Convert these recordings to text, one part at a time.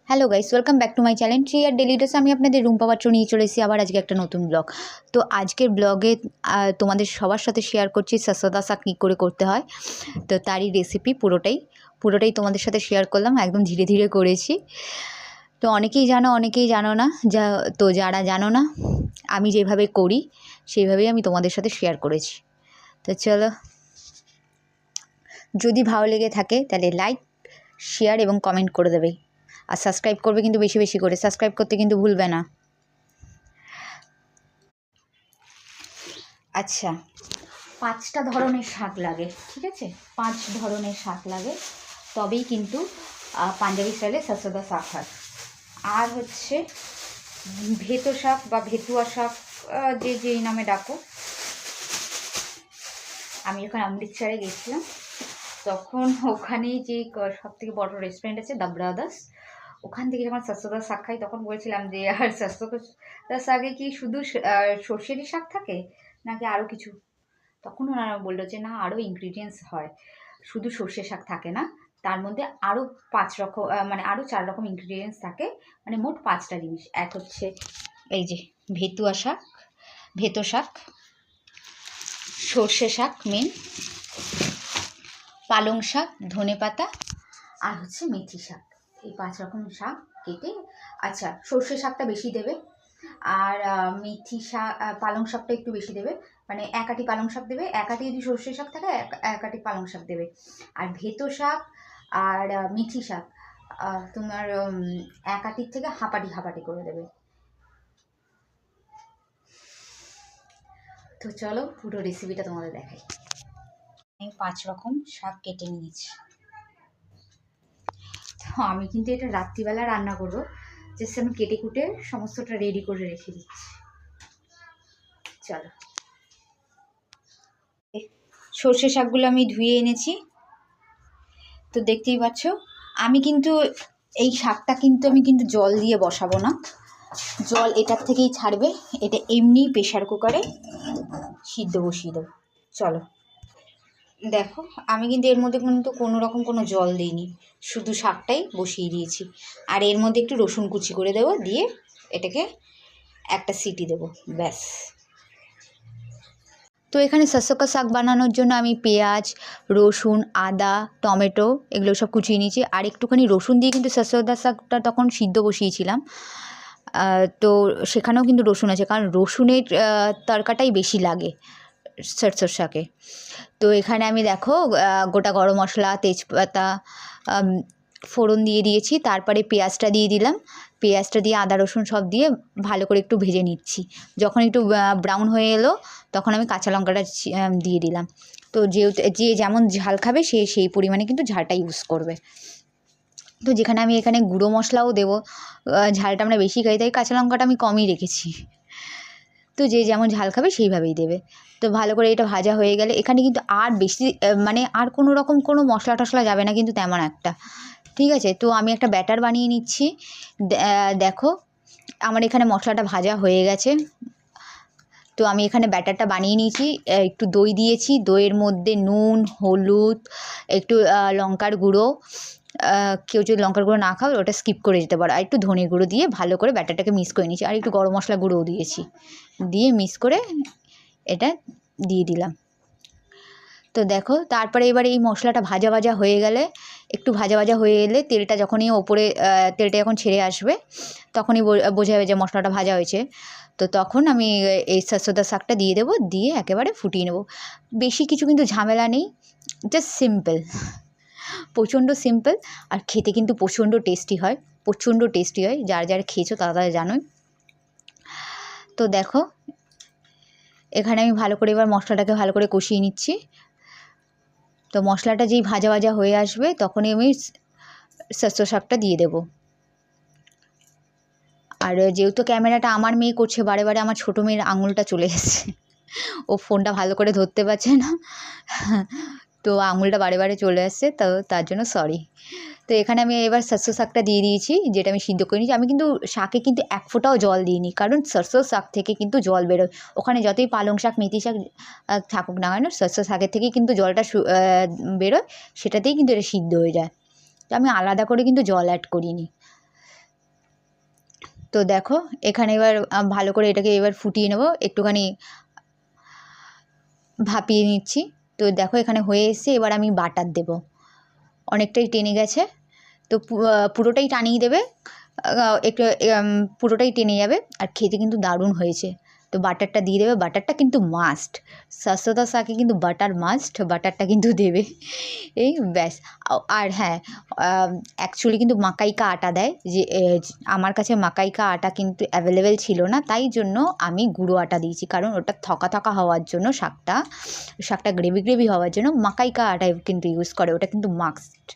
Hello guys, welcome back to my channel ট্রি আর ডেলি ডেস। আমি আপনাদের রুম্পা পাত্র নিয়ে চলে এসেছি আবার আজকে একটা নতুন ব্লগ। তো আজকের ব্লগে তোমাদের সবার সাথে শেয়ার করছি সরসোদা শাক কী করে করতে হয়। তো তারই রেসিপি পুরোটাই তোমাদের সাথে শেয়ার করলাম, একদম ধীরে ধীরে করেছি। তো অনেকেই জানো না, যারা জানো না আমি যেভাবে করি সেইভাবেই আমি তোমাদের সাথে শেয়ার করেছি। তো চলো, যদি ভালো লেগে থাকে তাহলে লাইক, শেয়ার এবং কমেন্ট করে দেবে, আর সাবস্ক্রাইব করবে কিন্তু বেশি বেশি করে, সাবস্ক্রাইব করতে কিন্তু ভুলবে না। আচ্ছা, 5টা ধরনের শাক লাগে, ঠিক আছে? 5 ধরনের শাক লাগে, তবেই কিন্তু পাঞ্জাবি স্টাইলে সরসোদা শাক হয়। আর হচ্ছে ভেতো শাক বা ভেতুয়া শাক, যে যেই নামে ডাকো। আমি যখন অমৃতসরে গেছিলাম তখন ওখানে যে সবথেকে বড় রেস্টুরেন্ট আছে দ্য ব্রাদার্স, ওখান থেকে যখন সরসোদা শাক খাই তখন বলছিলাম যে আর সরসোদা শাকে কি শুধু সর্ষেরই শাক থাকে নাকি আরও কিছু? তখন ওনারা বললো যে না, আরও ইনগ্রিডিয়েন্টস হয়, শুধু সর্ষে শাক থাকে না, তার মধ্যে আরও 5 রকম মানে আরও 4 রকম ইনগ্রিডিয়েন্টস থাকে, মানে মোট 5টা জিনিস। এক হচ্ছে এই যে ভেতো শাক, সর্ষে শাক মেন, পালং শাক, ধনেপাতা, আর হচ্ছে মেথি শাক। এই 5 রকম শাক কেটে, আচ্ছা সর্ষে শাকটা বেশি দেবে, আর মেথি শাক, পালং শাকটা একটু বেশি দেবে, মানে এক আটি পালং শাক দেবে, এক আটি যদি সর্ষে শাক থাকে এক আটি পালং শাক দেবে। আর ভেতো শাক আর মেথি শাক তোমার এক আটির থেকে হাঁপাটি করে দেবে। তো চলো পুরো রেসিপিটা তোমাদের দেখাই। আমি 5 রকম শাক কেটে নিয়েছি। তো আমি কিন্তু এটা রাত্রিবেলা রান্না করবো, জাস্ট আমি কেটে কুটে সমস্তটা রেডি করে রেখে দিচ্ছি। চলো, সর্ষে শাকগুলো আমি ধুয়ে এনেছি, তো দেখতেই পাচ্ছ। আমি কিন্তু এই শাকটা কিন্তু আমি জল দিয়ে বসাবো না, জল এটার থেকেই ছাড়বে, এটা এমনিই প্রেশার কুকারে সিদ্ধ বসিয়ে দেবো। চলো দেখো, আমি কিন্তু এর মধ্যে কিন্তু কোনো রকম কোনো জল দিইনি, শুধু শাকটাই বসিয়ে দিয়েছি। আর এর মধ্যে একটু রসুন কুচি করে দেবো, দিয়ে এটাকে একটা সিটি দেবো, ব্যাস। তো এখানে সরসোঁ শাক বানানোর জন্য আমি পেঁয়াজ, রসুন, আদা, টমেটো এগুলো সব কুচিয়ে নিয়েছি। আর একটুখানি রসুন দিয়ে কিন্তু সরসোঁ শাকটা তখন সিদ্ধ বসিয়েছিলাম, তো সেখানেও কিন্তু রসুন আছে, কারণ রসুনের তরকাটাই বেশি লাগে সরসোঁ শাকে। তো এখানে আমি দেখো গোটা গরম মশলা, তেজপাতা ফোড়ন দিয়ে দিয়েছি, তারপরে পেঁয়াজটা দিয়ে দিলাম, পেঁয়াজটা দিয়ে আদা রসুন সব দিয়ে ভালো করে একটু ভেজে নিচ্ছি। যখন একটু ব্রাউন হয়ে এলো তখন আমি কাঁচা লঙ্কাটা দিয়ে দিলাম। তো যেহেতু যে যেমন ঝাল খাবে সে সেই পরিমাণে কিন্তু ঝালটা ইউজ করবে। তো যেখানে আমি এখানে গুঁড়ো মশলাও দেবো, ঝালটা আমরা বেশি খাই তাই কাঁচা লঙ্কাটা আমি কমই রেখেছি। তো যে যেমন ঝাল খাবে সেইভাবেই দেবে। তো ভালো করে এটা ভাজা হয়ে গেলে এখানে কিন্তু আর বেশি মানে আর কোনো রকম কোনো মশলা টশলা যাবে না কিন্তু তেমন একটা, ঠিক আছে? তো আমি একটা ব্যাটার বানিয়ে নিচ্ছি। দেখো আমার এখানে মশলাটা ভাজা হয়ে গেছে, তো আমি এখানে ব্যাটারটা বানিয়ে নিয়েছি। একটু দই দিয়েছি, দইয়ের মধ্যে নুন, হলুদ, একটু লঙ্কার গুঁড়ো, কেউ যদি লঙ্কার গুঁড়ো না খাও ওটা স্কিপ করে যেতে পারো, আর একটু ধনে গুঁড়ো দিয়ে ভালো করে ব্যাটারটাকে মিক্স করে নিয়েছি। আর একটু গরম মশলা গুঁড়োও দিয়েছি, দিয়ে মিক্স করে এটা দিয়ে দিলাম। তো দেখো তারপরে এবার এই মশলাটা ভাজা ভাজা হয়ে গেলে, একটু ভাজা ভাজা হয়ে এলে তেলটা যখনই ওপরে তেলটা যখন ছেড়ে আসবে তখনই বোঝা যাবে যে মশলাটা ভাজা হয়েছে। তো তখন আমি এই সরসোদা শাকটা দিয়ে দেবো, দিয়ে একেবারে ফুটিয়ে নেব। বেশি কিছু কিন্তু ঝামেলা নেই, জাস্ট সিম্পল, প্রচণ্ড সিম্পল, আর খেতে কিন্তু প্রচণ্ড টেস্টি হয়, প্রচণ্ড টেস্টি হয়। যার যারা খেয়েছো তারা জানোই। তো দেখো এখানে আমি ভালো করে এবার মশলাটাকে ভালো করে কষিয়ে নিচ্ছি। তো মশলাটা যেই ভাজা ভাজা হয়ে আসবে তখনই আমি সরসোঁ শাকটা দিয়ে দেবো। আর যেহেতু ক্যামেরাটা আমার মেয়ে করছে, বারে বারে আমার ছোটো মেয়ের আঙুলটা চলে এসেছে, ও ফোনটা ভালো করে ধরতে পারছে না, তো আঙুলটা বারে বারে চলে আসছে, তো তার জন্য সরি। তো এখানে আমি এবার সরসোঁ শাকটা দিয়ে দিয়েছি, যেটা আমি সিদ্ধ করে নিয়েছি। আমি কিন্তু শাকে কিন্তু এক ফোঁটাও জল দিইনি, কারণ সরসোঁ শাক থেকে কিন্তু জল বেরোয়। ওখানে যতই পালং শাক, মেথি শাক থাকুক না কেন, সরসোঁ শাকের থেকেই কিন্তু জলটা বেরোয়, সেটাতেই কিন্তু এটা সিদ্ধ হয়ে যায়। তো আমি আলাদা করে কিন্তু জল অ্যাড করিনি। তো দেখো এখানে এবার ভালো করে এটাকে এবার ফুটিয়ে নেব, একটুখানি ভাপিয়ে নিচ্ছি। তো দেখো এখানে হয়ে এসছে, এবার আমি বাটার দেব। অনেকটাই টেনে গেছে, তো পুরোটাই টানিয়ে দেবে, একটু পুরোটাই টেনে যাবে, আর খেতে কিন্তু দারুণ হয়েছে। তো বাটারটা দিয়ে দেবে, বাটারটা কিন্তু মাস্ট, সরষে শাকে কিন্তু বাটার মাস্ট, বাটারটা কিন্তু দেবে। এই ব্যাস। আর হ্যাঁ, অ্যাকচুয়ালি কিন্তু মাকাই কা আটা দেয়, যে আমার কাছে মাকাই কা আটা কিন্তু অ্যাভেলেবেল ছিল না, তাই জন্য আমি গুঁড়ো আটা দিয়েছি, কারণ ওটা থকা থকা হওয়ার জন্য, শাকটা গ্রেভি গ্রেভি হওয়ার জন্য মাকাই কা আটা কিন্তু ইউজ করে, ওটা কিন্তু মাস্ট।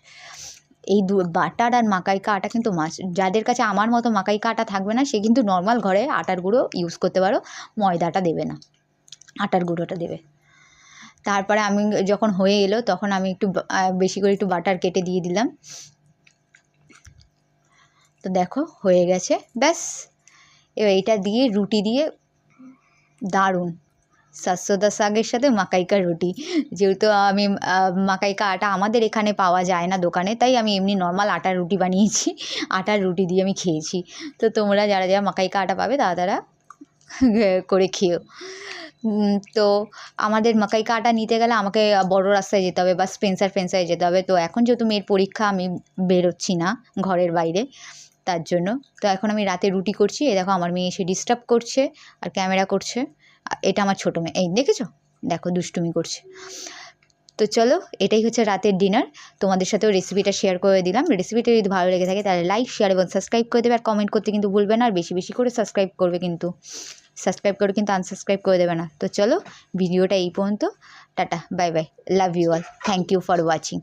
এই বাটার আর মাকাই কা আটা কিন্তু মাস্ট। যাদের কাছে আমার মতো মাকাই কা আটা থাকবে না, সে কিন্তু নর্মাল ঘরে আটার গুঁড়ো ইউজ করতে পারো, ময়দাটা দেবে না, আটার গুঁড়োটা দেবে। তারপরে আমি যখন হয়ে এলো তখন আমি একটু বেশি করে একটু বাটার কেটে দিয়ে দিলাম। তো দেখো হয়ে গেছে, ব্যাস। এবার এটা দিয়ে রুটি দিয়ে দারুণ, সরষে শাকের সাথে মাকাই কা রুটি। যেহেতু আমি মাকাই কা আটা আমাদের এখানে পাওয়া যায় না দোকানে, তাই আমি এমনি নর্মাল আটার রুটি বানিয়েছি, আটার রুটি দিয়ে আমি খেয়েছি। তো তোমরা যারা যারা মাকাই কা আটা পাবে তারা তারা করে খেও। তো আমাদের মাকাই কা আটা নিতে গেলে আমাকে বড় রাস্তায় যেতে হবে বা স্পেন্সারে যেতে হবে। তো এখন যেহেতু মেয়ের পরীক্ষা, আমি বেরোচ্ছি না ঘরের বাইরে, তার জন্য। তো এখন আমি রাতে রুটি করছি, এ দেখো আমার মেয়ে এসে ডিস্টার্ব করছে আর ক্যামেরা করছে। এটা আমার ছোটো মেয়ে, এই দেখেছো, দেখো দুষ্টুমি করছে। তো চলো, এটাই হচ্ছে রাতের ডিনার। তোমাদের সাথেও রেসিপিটা শেয়ার করে দিলাম। রেসিপিটা যদি ভালো লেগে থাকে তাহলে লাইক, শেয়ার এবং সাবস্ক্রাইব করে দেবে, আর কমেন্ট করতে কিন্তু ভুলবে না, আর বেশি বেশি করে সাবস্ক্রাইব করবে, কিন্তু সাবস্ক্রাইব করে কিন্তু আনসাবস্ক্রাইব করে দেবে না। তো চলো, ভিডিওটা এই পর্যন্ত, tata, bye bye, love you all, thank you for watching.